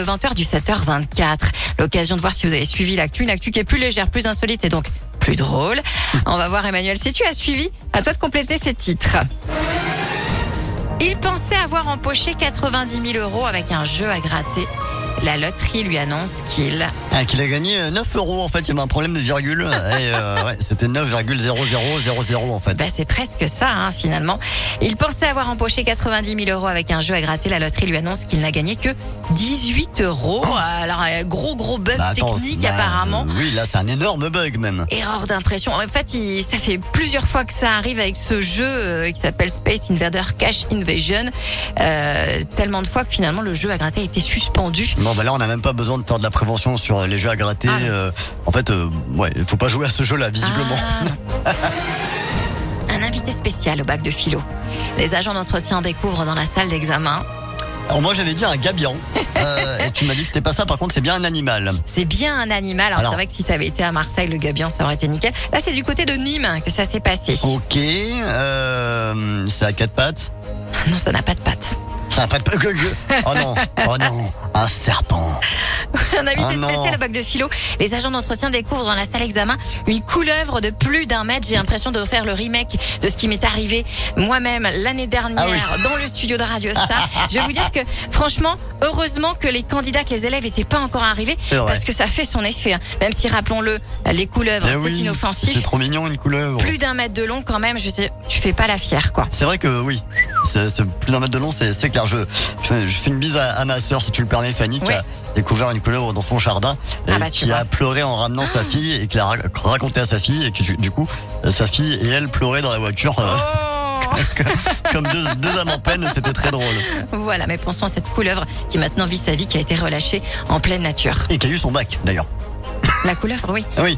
20h du 7h24. L'occasion de voir si vous avez suivi l'actu. Une actu qui est plus légère, plus insolite et donc plus drôle. On va voir Emmanuel, si tu as suivi, à toi de compléter ces titres. Il pensait avoir empoché 90 000 € avec un jeu à gratter. La loterie lui annonce qu'il a gagné 9 € en fait, il y avait un problème de virgule et ouais, c'était 9,0000 en fait. C'est presque ça finalement. Il pensait avoir empoché 90 000 € avec un jeu à gratter. La loterie lui annonce qu'il n'a gagné que 18 €. Alors gros bug technique apparemment. Oui, là c'est un énorme bug même. Erreur d'impression. En fait, ça fait plusieurs fois que ça arrive avec ce jeu qui s'appelle Space Invader Cash Invasion. Tellement de fois que finalement le jeu à gratter a été suspendu. Bon là on n'a même pas besoin de faire de la prévention sur les jeux à gratter. En fait, il faut pas jouer à ce jeu-là visiblement. Un invité spécial au bac de philo. Les agents d'entretien découvrent dans la salle d'examen. Alors moi j'avais dit un gabion et tu m'as dit que c'était pas ça, par contre c'est bien un animal. C'est bien un animal. Alors c'est vrai que si ça avait été à Marseille le gabion ça aurait été nickel. Là c'est du côté de Nîmes que ça s'est passé. Ok, c'est à 4 pattes. Non, ça n'a pas de pattes. Ça n'a pas de pattes. Oh non, un serpent. Un invité spécial au bac de philo. Les agents d'entretien découvrent dans la salle d'examen une couleuvre de plus d'1 mètre. J'ai l'impression de refaire le remake de ce qui m'est arrivé moi-même l'année dernière dans le studio de Radio Star. Je vais vous dire que franchement, heureusement que les candidats, que les élèves n'étaient pas encore arrivés parce que ça fait son effet. Même si, rappelons-le, les couleuvres, c'est inoffensif. C'est trop mignon une couleuvre. Plus d'1 mètre de long quand même, tu fais pas la fière quoi. C'est vrai que oui. C'est plus d'1 mètre de long, c'est clair. Je fais une bise à ma sœur, si tu le permets, Fanny, qui a découvert une couleuvre dans son jardin et qui a pleuré en ramenant sa fille et qui l'a raconté à sa fille et qui du coup sa fille et elle pleuraient dans la voiture comme deux âmes en peine. C'était très drôle. Voilà, mais pensons à cette couleuvre qui maintenant vit sa vie, qui a été relâchée en pleine nature et qui a eu son bac d'ailleurs. La couleuvre, oui. Oui.